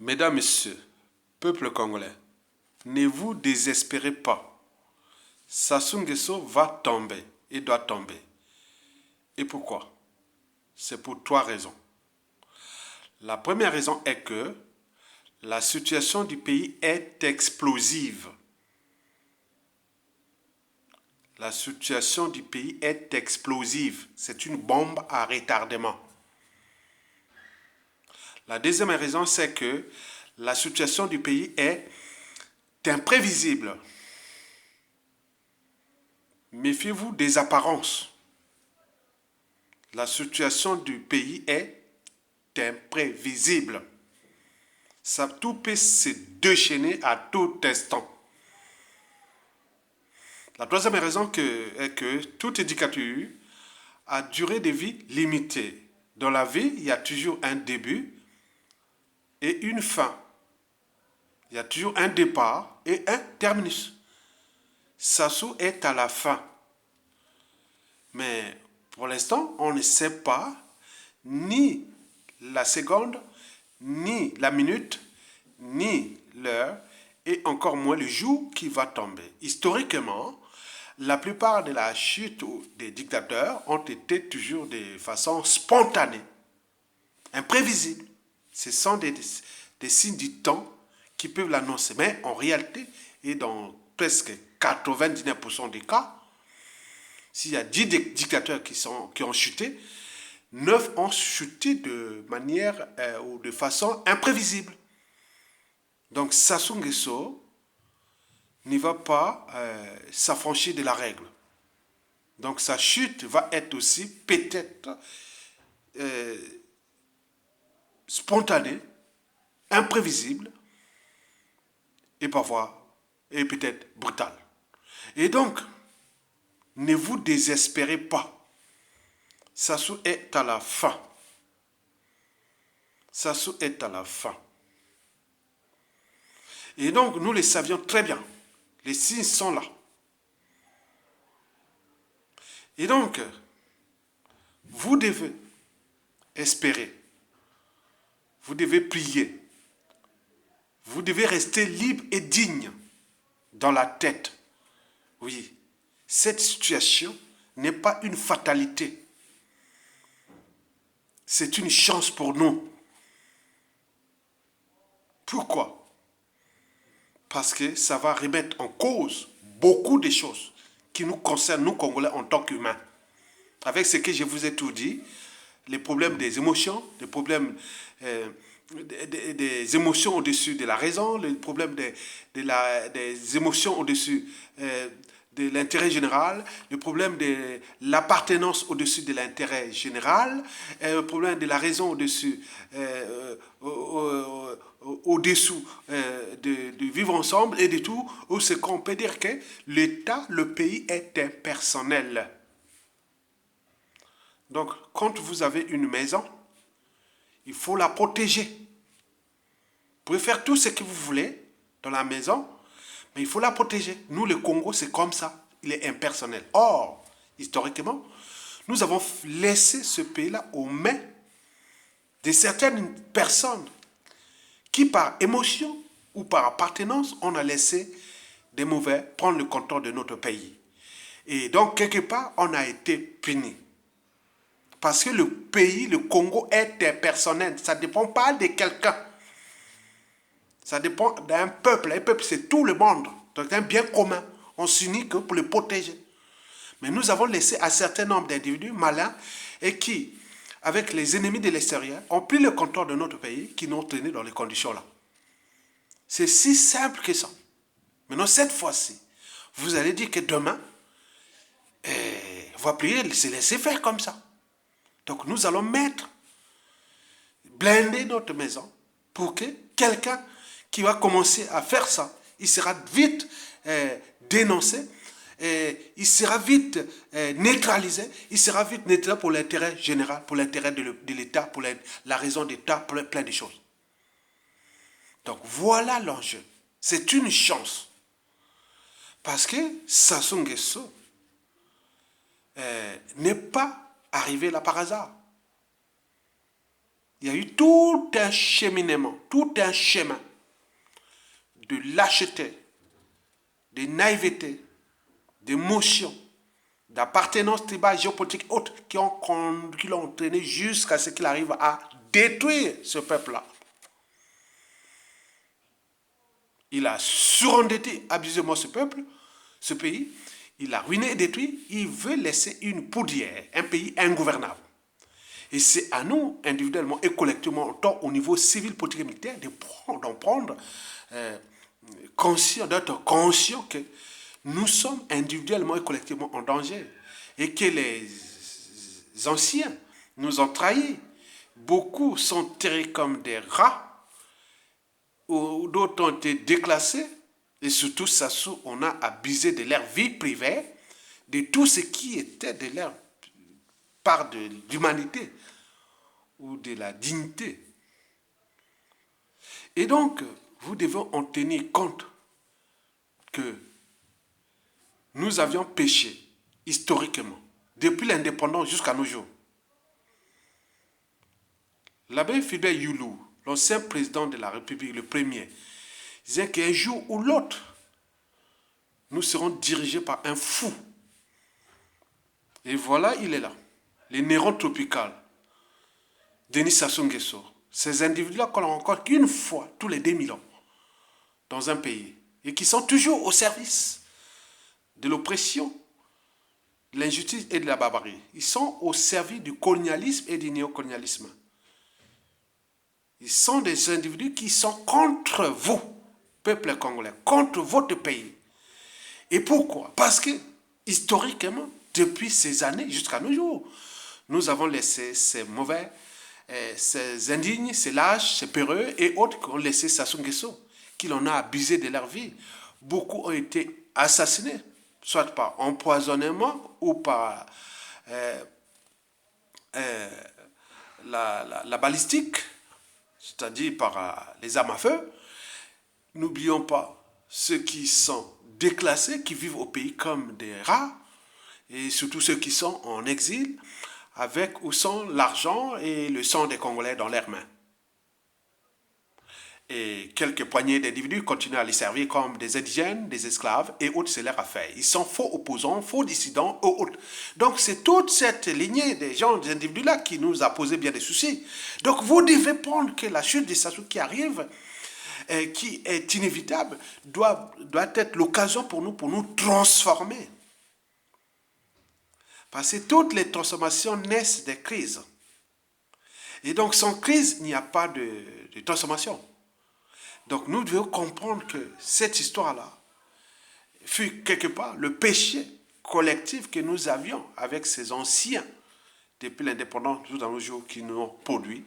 Mesdames, Messieurs, peuple congolais, ne vous désespérez pas. Sassou Nguesso va tomber et doit tomber. Et pourquoi? C'est pour trois raisons. La première raison est que la situation du pays est explosive. La situation du pays est explosive. C'est une bombe à retardement. La deuxième raison, c'est que la situation du pays est imprévisible. Méfiez-vous des apparences. La situation du pays est imprévisible. Ça, tout peut se déchaîner à tout instant. La troisième raison est que toute éducature a durée de vie limitée. Dans la vie, il y a toujours un début et une fin. Il y a toujours un départ et un terminus. Sassou est à la fin. Mais pour l'instant, on ne sait pas ni la seconde, ni la minute, ni l'heure, et encore moins le jour qui va tomber. Historiquement, la plupart de la chute des dictateurs ont été toujours de façon spontanée, imprévisible. Ce sont des signes du temps qui peuvent l'annoncer. Mais en réalité, et dans presque 99% des cas, s'il y a 10 dictateurs qui ont chuté, 9 ont chuté de manière ou de façon imprévisible. Donc Sassou Nguesso ne va pas s'affranchir de la règle. Donc sa chute va être aussi peut-être spontanée, imprévisible et parfois et peut-être brutale. Et donc, ne vous désespérez pas. Sassou est à la fin. Sassou est à la fin. Et donc, nous le savions très bien. Les signes sont là. Et donc, vous devez espérer. Vous devez prier. Vous devez rester libre et digne dans la tête. Oui, cette situation n'est pas une fatalité. C'est une chance pour nous. Pourquoi? Parce que ça va remettre en cause beaucoup de choses qui nous concernent, nous Congolais, en tant qu'humains. Avec ce que je vous ai tout dit, les problèmes des émotions, les problèmes des émotions au-dessus de la raison, les problèmes des émotions au-dessus de l'intérêt général, le problème de l'appartenance au-dessus de l'intérêt général, le problème de la raison au-dessus au-dessous de vivre ensemble et de tout, où c'est qu'on peut dire que l'État, le pays est impersonnel. Donc, quand vous avez une maison, il faut la protéger. Vous pouvez faire tout ce que vous voulez dans la maison, mais il faut la protéger. Nous, le Congo, c'est comme ça. Il est impersonnel. Or, historiquement, nous avons laissé ce pays-là aux mains de certaines personnes qui, par émotion ou par appartenance, on a laissé des mauvais prendre le contrôle de notre pays. Et donc, quelque part, on a été puni. Parce que le pays, le Congo, est impersonnel. Ça ne dépend pas de quelqu'un. Ça dépend d'un peuple. Un peuple, c'est tout le monde. Donc, c'est un bien commun. On s'unit que pour le protéger. Mais nous avons laissé un certain nombre d'individus malins et qui, avec les ennemis de l'extérieur, ont pris le contrôle de notre pays qui nous ont tenus dans les conditions-là. C'est si simple que ça. Maintenant, cette fois-ci, vous allez dire que demain, on va prier, se laisser faire comme ça. Donc nous allons blinder notre maison pour que quelqu'un qui va commencer à faire ça, il sera vite dénoncé, il sera vite neutralisé, il sera vite neutralisé pour l'intérêt général, pour l'intérêt de l'État, pour la raison d'État, pour plein de choses. Donc voilà l'enjeu. C'est une chance. Parce que Sassou Nguesso n'est pas arrivé là par hasard. il y a eu tout un cheminement, tout un chemin de lâcheté, de naïveté, d'émotion, d'appartenance tribale, géopolitique, autres, qui l'ont entraîné jusqu'à ce qu'il arrive à détruire ce peuple-là. Il a surendetté abusément ce peuple, ce pays. Il a ruiné et détruit. Il veut laisser une poudrière, un pays ingouvernable. Et c'est à nous, individuellement et collectivement, au niveau civil, politique et militaire, d'en prendre conscience, d'être conscient que nous sommes individuellement et collectivement en danger. Et que les anciens nous ont trahis. Beaucoup sont tirés comme des rats, ou d'autres ont été déclassés, et surtout Sassou, on a abusé de leur vie privée, de tout ce qui était de leur part de l'humanité ou de la dignité. Et donc, vous devez en tenir compte que nous avions péché historiquement, depuis l'indépendance jusqu'à nos jours. L'abbé Fidel Youlou, l'ancien président de la République, le premier, disait qu'un jour ou l'autre, nous serons dirigés par un fou. Et voilà, il est là. Les Néron tropical, Denis Sassou Nguesso. Ces individus-là qu'on rencontre qu'une fois tous les 2000 ans dans un pays et qui sont toujours au service de l'oppression, de l'injustice et de la barbarie. Ils sont au service du colonialisme et du néocolonialisme. Ils sont des individus qui sont contre vous, peuple congolais, contre votre pays. Et pourquoi? Parce que, historiquement, depuis ces années jusqu'à nos jours, nous avons laissé ces mauvais, ces indignes, ces lâches, ces peureux et autres qui ont laissé Sassou Nguesso, qui en a abusé de leur vie. Beaucoup ont été assassinés, soit par empoisonnement ou par la balistique, c'est-à-dire par les armes à feu. N'oublions pas ceux qui sont déclassés, qui vivent au pays comme des rats, et surtout ceux qui sont en exil, avec ou sans l'argent et le sang des Congolais dans leurs mains. Et quelques poignées d'individus continuent à les servir comme des indigènes, des esclaves, et autres, c'est leur affaire. Ils sont faux opposants, faux dissidents, autres. Donc c'est toute cette lignée des gens, des individus-là qui nous a posé bien des soucis. Donc vous devez prendre que la chute de Sassou qui arrive, qui est inévitable, doit être l'occasion pour nous transformer. Parce que toutes les transformations naissent des crises. Et donc sans crise, il n'y a pas de transformation. Donc nous devons comprendre que cette histoire-là fut quelque part le péché collectif que nous avions avec ces anciens depuis l'indépendance dans nos jours qui nous ont produit,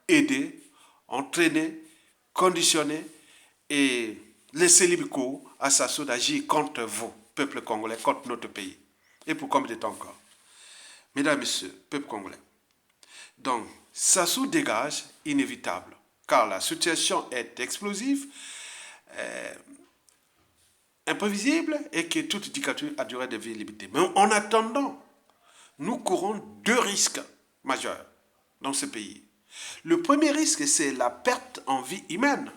aidés, entraînés, conditionnés et laissé libre cours à Sassou d'agir contre vous, peuple congolais, contre notre pays. Et pour combien de temps encore? Mesdames et messieurs, peuple congolais. Donc, Sassou dégage inévitable. Car la situation est explosive, imprévisible et que toute dictature a duré de vie limitée. Mais en attendant, nous courons deux risques majeurs dans ce pays. Le premier risque, c'est la perte en vie humaine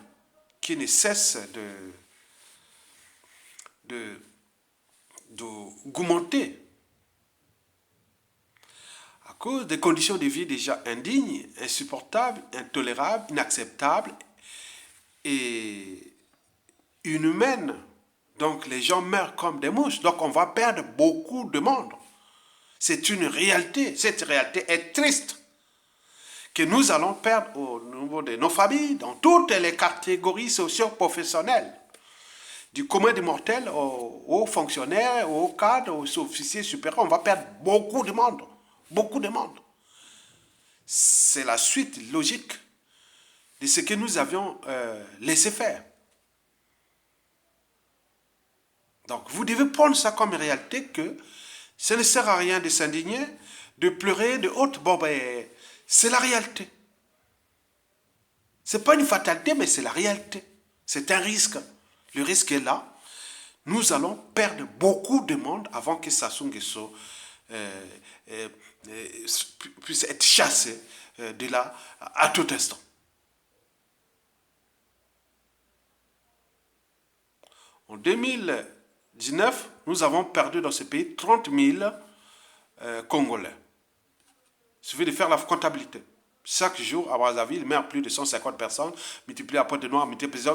qui ne cesse d'augmenter à cause des conditions de vie déjà indignes, insupportables, intolérables, inacceptables et inhumaines. Donc les gens meurent comme des mouches. Donc on va perdre beaucoup de monde. C'est une réalité. Cette réalité est triste. Que nous allons perdre au niveau de nos familles, dans toutes les catégories socio-professionnelles. Du commun des mortels aux fonctionnaires, aux cadres, aux officiers supérieurs, on va perdre beaucoup de monde. Beaucoup de monde. C'est la suite logique de ce que nous avions laissé faire. Donc, vous devez prendre ça comme réalité que ça ne sert à rien de s'indigner, de pleurer, de autres. Bon, ben, c'est la réalité. Ce n'est pas une fatalité, mais c'est la réalité. C'est un risque. Le risque est là. Nous allons perdre beaucoup de monde avant que Sassou Nguesso puissent être chassés de là à tout instant. En 2019, nous avons perdu dans ce pays 30 000 Congolais. Il suffit de faire la comptabilité. Chaque jour, à Brazzaville, il meurt plus de 150 personnes, multiplié à Pointe-Noire,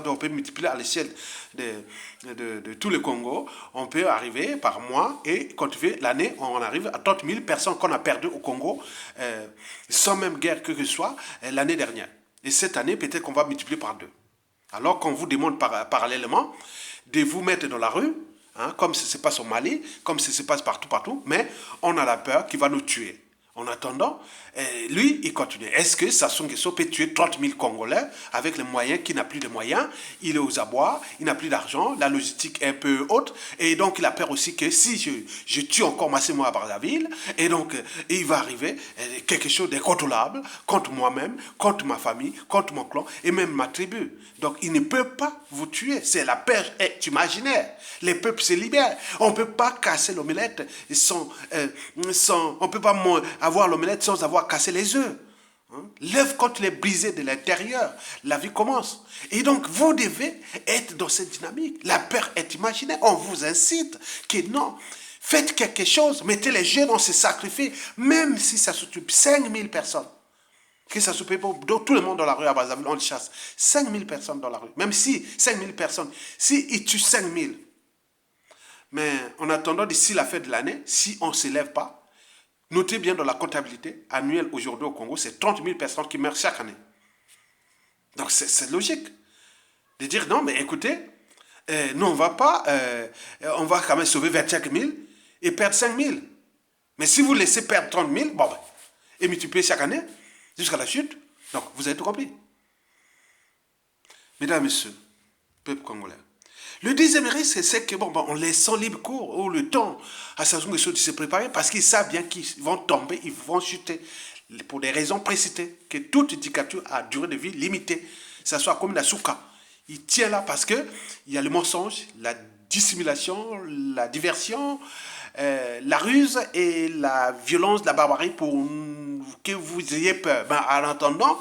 on peut multiplier à l'échelle de tout le Congo. On peut arriver par mois et quand tu fais l'année, on arrive à 30 000 personnes qu'on a perdues au Congo, sans même guerre que ce soit, l'année dernière. Et cette année, peut-être qu'on va multiplier par 2. Alors qu'on vous demande parallèlement de vous mettre dans la rue, hein, comme ça se passe au Mali, comme ça se passe partout, mais on a la peur qu'il va nous tuer. En attendant, lui, il continue. Est-ce que Sassou Nguesso peut tuer 30 000 Congolais avec les moyens, qu'il n'a plus de moyens, il est aux abois, il n'a plus d'argent, la logistique est un peu haute, et donc il a peur aussi que si je tue encore Massimo à Brazzaville, et donc il va arriver quelque chose d'incontrôlable contre moi-même, contre ma famille, contre mon clan, et même ma tribu. Donc il ne peut pas vous tuer, c'est la peur est imaginaire. Les peuples se libèrent. On ne peut pas casser l'omelette on ne peut pas avoir l'omelette sans avoir cassé les œufs. L'œuf, quand il est brisé de l'intérieur, la vie commence. Et donc, vous devez être dans cette dynamique. La peur est imaginaire. On vous incite que non, faites quelque chose, mettez les jeunes, on se sacrifie, même si ça se tue 5 000 personnes. Que ça se paye pour tout le monde dans la rue à Brazzaville, on le chasse. 5 000 personnes dans la rue. Même si 5 000 personnes, si ils tuent 5 000, mais en attendant, d'ici la fin de l'année, si on ne se lève pas, notez bien dans la comptabilité annuelle aujourd'hui au Congo, c'est 30 000 personnes qui meurent chaque année. Donc c'est logique de dire non, mais écoutez, nous on va quand même sauver 25 000 et perdre 5 000. Mais si vous laissez perdre 30 000, bon, et multiplier chaque année jusqu'à la chute, donc vous avez tout compris. Mesdames et messieurs, peuple congolais, le deuxième risque, c'est que, en laissant libre cours ou le temps à Sassou Nguesso de se préparer, parce qu'ils savent bien qu'ils vont tomber, ils vont chuter, pour des raisons précitées, que toute dictature a durée de vie limitée. Ça soit comme la souka. Il tient là parce que il y a le mensonge, la dissimulation, la diversion, la ruse et la violence, la barbarie pour que vous ayez peur. En attendant,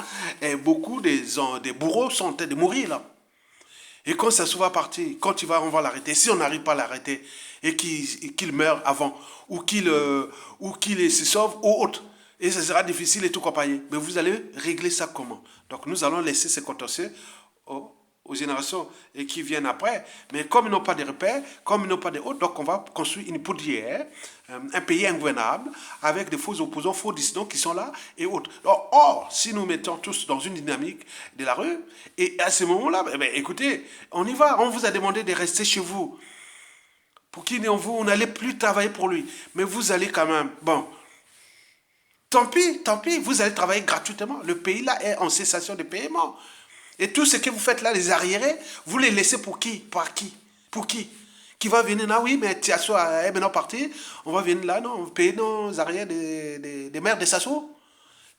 beaucoup des bourreaux sont en train de mourir là. Et quand ça va partir, quand on va l'arrêter, si on n'arrive pas à l'arrêter et qu'il meurt avant, ou qu'il se sauve ou autre, et ce sera difficile et tout compagnie, mais vous allez régler ça comment? Donc nous allons laisser ces contentieux aux générations qui viennent après, mais comme ils n'ont pas de repères, comme ils n'ont pas de hôtes, donc on va construire une poudrière, un pays ingouvernable, avec des faux opposants, faux dissidents qui sont là et autres. Or, si nous mettons tous dans une dynamique de la rue, et à ce moment-là, écoutez, on y va, on vous a demandé de rester chez vous. Pour qui vous n'allez plus travailler pour lui, mais vous allez quand même, tant pis, vous allez travailler gratuitement. Le pays là est en cessation de paiement. Et tout ce que vous faites là, les arriérés, vous les laissez pour qui? Par qui? Pour qui? Qui va venir là? Oui, mais Tiasso est maintenant parti. On va venir là, non? Payer nos arriérés des maires de Sassou?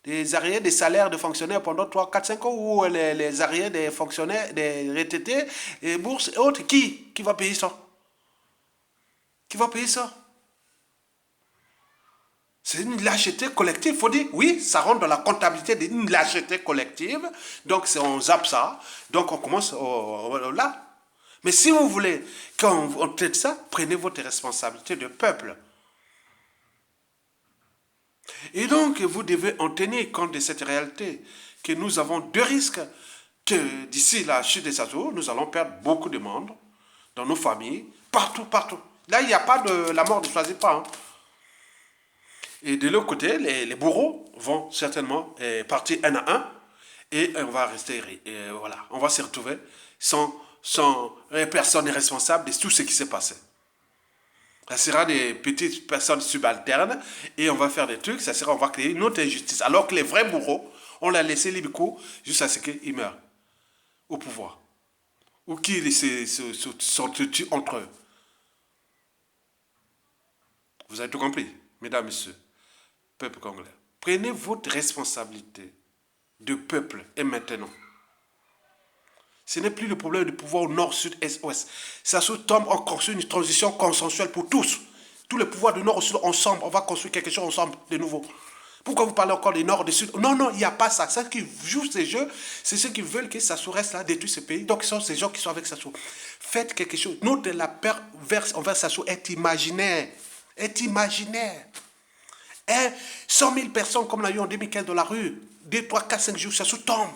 Des arriérés des salaires de fonctionnaires pendant 3, 4, 5 ans? Ou les arriérés des fonctionnaires, des retraités, des bourses et autres? Qui va payer ça? Qui va payer ça? C'est une lâcheté collective. Il faut dire, oui, ça rentre dans la comptabilité d'une lâcheté collective. Donc, on zappe ça. Donc, on commence là. Mais si vous voulez qu'on traite ça, prenez votre responsabilité de peuple. Et donc, vous devez en tenir compte de cette réalité, que nous avons 2 risques, que d'ici la chute des Sassou, nous allons perdre beaucoup de membres dans nos familles, partout. Là, il n'y a pas de la mort ne choisit pas. Et de l'autre côté, les bourreaux vont certainement partir un à un et on va rester, voilà, on va se retrouver sans personne n'est responsable de tout ce qui s'est passé. Ça sera des petites personnes subalternes et on va faire des trucs, on va créer une autre injustice. Alors que les vrais bourreaux, on l'a laissé libre cours jusqu'à ce qu'ils meurent au pouvoir ou qu'ils s'entretuent entre eux. Vous avez tout compris, mesdames, messieurs. Peuple congolais. Prenez votre responsabilité de peuple et maintenant. Ce n'est plus le problème de pouvoir au nord, sud, est, ouest. Ça se tombe encore sur une transition consensuelle pour tous tous les pouvoirs du Nord au Sud ensemble, on va construire quelque chose ensemble de nouveau. Pourquoi vous parlez encore du Nord, du Sud? Non, non, il n'y a pas ça. Ceux qui jouent ces jeux, c'est ceux qui veulent que Sassou reste là, détruire ce pays. Donc, ce sont ces gens qui sont avec Sassou. Faites quelque chose. Nous, de la peur envers Sassou est imaginaire. Est imaginaire. 100 000 personnes, comme on a eu en 2015 dans la rue, 2, 3, 4, 5 jours, Sassou tombe.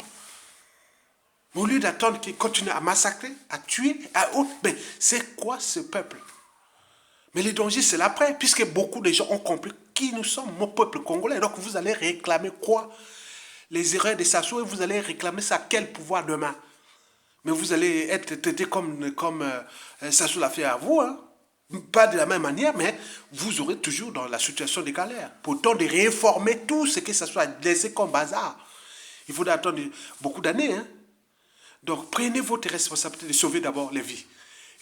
Au lieu d'attendre qu'il continue à massacrer, à tuer, à autre, mais c'est quoi ce peuple? Mais le danger, c'est l'après, puisque beaucoup de gens ont compris qui nous sommes, mon peuple congolais. Donc vous allez réclamer quoi? Les erreurs de Sassou, et vous allez réclamer ça, quel pouvoir demain? Mais vous allez être traité comme Sassou l'a fait à vous, hein? Pas de la même manière, mais vous aurez toujours dans la situation de galère. Pourtant, de réformer tout ce que Sassou a laissé comme bazar. Il faudra attendre beaucoup d'années, hein? Donc, prenez votre responsabilité de sauver d'abord les vies.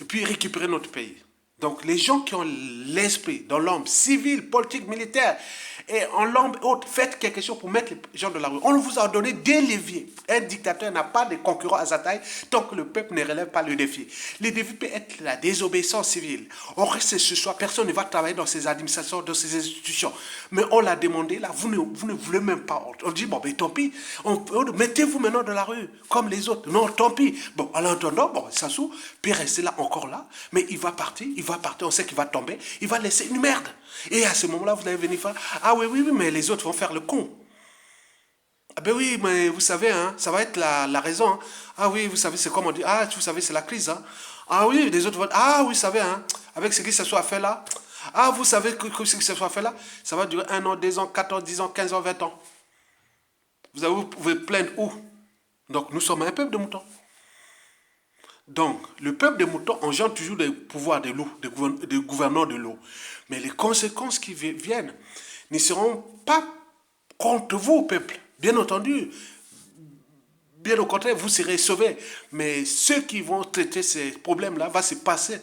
Et puis, récupérer notre pays. Donc, les gens qui ont l'esprit dans l'homme civil, politique, militaire, et en l'homme haute, faites quelque chose pour mettre les gens de la rue. On vous a donné des leviers. Un dictateur n'a pas de concurrent à sa taille tant que le peuple ne relève pas le défi. Le défi peut être la désobéissance civile. On reste ce soir, personne ne va travailler dans ces administrations, dans ces institutions. Mais on l'a demandé, là, vous ne voulez même pas. On dit, bon, mais tant pis, mettez-vous maintenant dans la rue, comme les autres. Non, tant pis. Bon, en attendant, bon, Sassou peut rester là, encore là, mais il va partir, on sait qu'il va tomber, il va laisser une merde. Et à ce moment-là, vous allez venir faire, ah oui, mais les autres vont faire le con. Ah ben oui, mais vous savez, hein, ça va être la raison. Hein. Ah oui, vous savez, c'est comme on dit, ah, vous savez, c'est la crise. Hein. Ah oui, les autres vont, ah oui, vous savez, hein, avec ce qui se soit fait là, ah, vous savez que ce qui se soit fait là, ça va durer 1 an, 2 ans, 4 ans, 10 ans, 15 ans, 20 ans. Vous pouvez plaindre où? Donc, nous sommes un peuple de moutons. Donc, le peuple des moutons engendre toujours des pouvoirs de loup, des gouvernants de loup. Mais les conséquences qui viennent ne seront pas contre vous, peuple. Bien entendu, bien au contraire, vous serez sauvés. Mais ceux qui vont traiter ces problèmes-là vont se passer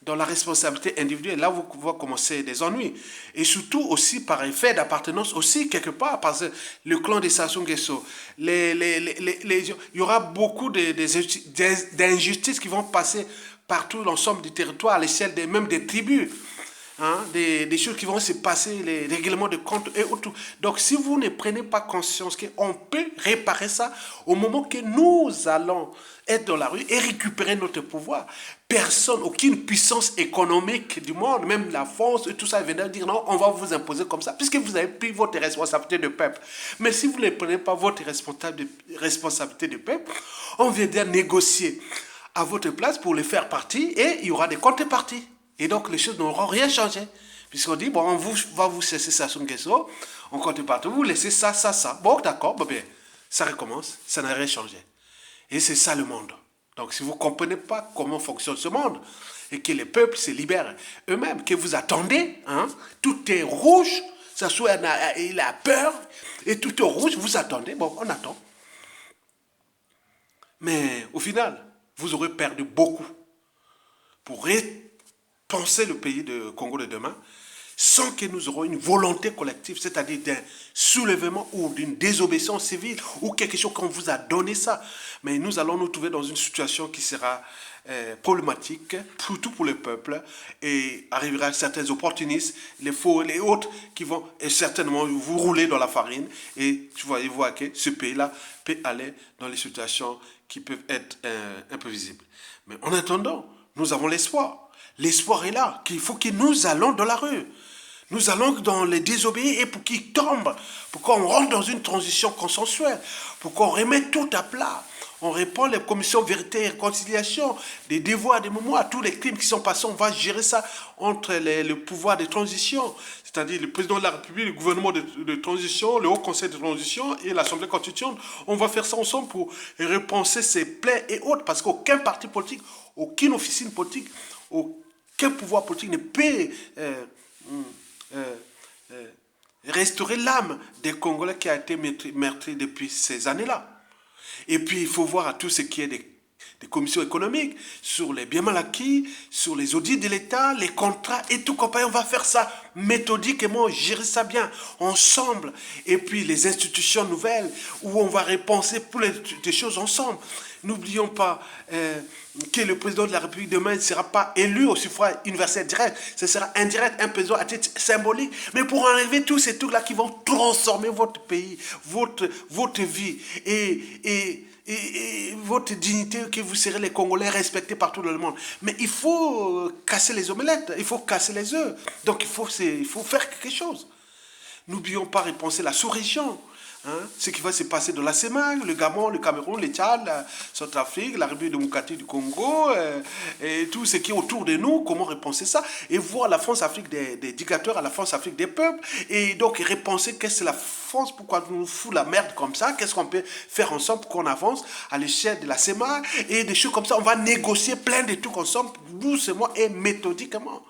dans la responsabilité individuelle. Là, vous va commencer des ennuis. Et surtout aussi par effet d'appartenance aussi, quelque part, parce que le clan des Sassou Nguesso, il y aura beaucoup d'injustices qui vont passer partout l'ensemble du territoire, à l'échelle même des tribus. Hein, des choses qui vont se passer, les règlements de compte et autres. Donc, si vous ne prenez pas conscience qu'on peut réparer ça au moment que nous allons être dans la rue et récupérer notre pouvoir, personne, aucune puissance économique du monde, même la France et tout ça, viendra dire non, on va vous imposer comme ça, puisque vous avez pris votre responsabilité de peuple. Mais si vous ne prenez pas votre responsabilité de peuple, on viendra négocier à votre place pour les faire partie et il y aura des contreparties. Et donc, les choses n'auront rien changé. Puisqu'on dit, bon, on va vous cesser Sassou Nguesso, on compte partout, vous laissez ça. Bon, d'accord, bon, bien, ça recommence, ça n'a rien changé. Et c'est ça le monde. Donc, si vous ne comprenez pas comment fonctionne ce monde, et que les peuples se libèrent eux-mêmes, que vous attendez, hein, tout est rouge, Sassou, il a peur, et tout est rouge, vous attendez, bon, on attend. Mais au final, vous aurez perdu beaucoup pour penser le pays de Congo de demain sans que nous aurons une volonté collective, c'est-à-dire d'un soulèvement ou d'une désobéissance civile ou quelque chose qu'on vous a donné ça. Mais nous allons nous trouver dans une situation qui sera problématique, surtout pour le peuple, et arrivera certains opportunistes, les faux, les autres, qui vont certainement vous rouler dans la farine, et tu vas voir que ce pays-là peut aller dans les situations qui peuvent être un peu visibles. Mais en attendant, nous avons l'espoir. L'espoir est là, qu'il faut que nous allons dans la rue. Nous allons dans les désobéir et pour qu'ils tombent, pour qu'on rentre dans une transition consensuelle, pour qu'on remette tout à plat. On répond les commissions vérité et réconciliation, des devoirs, des mémoires, tous les crimes qui sont passés, on va gérer ça entre le pouvoir de transition, c'est-à-dire le président de la République, le gouvernement de transition, le Haut Conseil de transition et l'Assemblée constituante. On va faire ça ensemble pour repenser ces plaies et autres, parce qu'aucun parti politique, aucune officine politique, aucun pouvoir politique ne peut restaurer l'âme des Congolais qui a été meurtrie depuis ces années-là. Et puis, il faut voir à tout ce qui est des les commissions économiques, sur les biens mal acquis, sur les audits de l'État, les contrats et tout compagnie. On va faire ça méthodiquement, gérer ça bien, ensemble. Et puis les institutions nouvelles, où on va repenser pour les choses ensemble. N'oublions pas que le président de la République demain ne sera pas élu au suffrage universel direct. Ce sera indirect, un président à titre symbolique. Mais pour enlever tous ces trucs-là qui vont transformer votre pays, votre vie et votre dignité, que vous serez les Congolais respectés par tout le monde. Mais il faut casser les omelettes, il faut casser les œufs. Donc il faut faire quelque chose. N'oublions pas de repenser la sous-région. Ce qui va se passer dans la CEMAC, le Gabon, le Cameroun, le Tchad, la Centrafrique, la République démocratique du Congo, et tout ce qui est autour de nous, comment repenser ça, et voir la France-Afrique des dictateurs à la France-Afrique des peuples, et donc repenser qu'est-ce que c'est la France, pourquoi nous fout la merde comme ça, qu'est-ce qu'on peut faire ensemble pour qu'on avance à l'échelle de la CEMAC, et des choses comme ça, on va négocier plein de trucs ensemble, doucement et méthodiquement.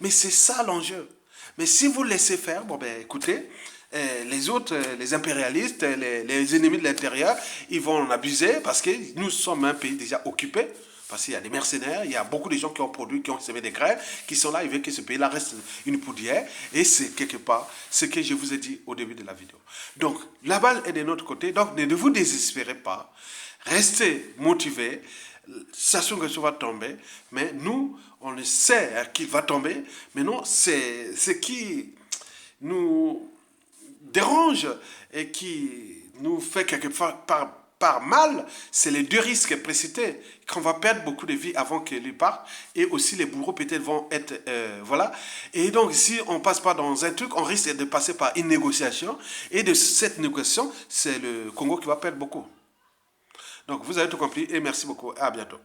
Mais c'est ça l'enjeu. Mais si vous laissez faire, bon ben écoutez, les autres, les impérialistes, les ennemis de l'intérieur, ils vont en abuser parce que nous sommes un pays déjà occupé. Parce qu'il y a des mercenaires, il y a beaucoup de gens qui ont produit, qui ont semé des graines, qui sont là, ils veulent que ce pays-là reste une poudière. Et c'est quelque part ce que je vous ai dit au début de la vidéo. Donc, la balle est de notre côté. Donc, ne vous désespérez pas. Restez motivés. Sachant que ça va tomber. Mais nous, on le sait qu'il va tomber. Mais non, c'est ce qui nous dérange et qui nous fait quelque part par mal, c'est les deux risques précités, qu'on va perdre beaucoup de vies avant qu'il parte, et aussi les bourreaux peut-être vont être, voilà. Et donc si on passe pas dans un truc, on risque de passer par une négociation, et de cette négociation, c'est le Congo qui va perdre beaucoup. Donc vous avez tout compris, et merci beaucoup, à bientôt.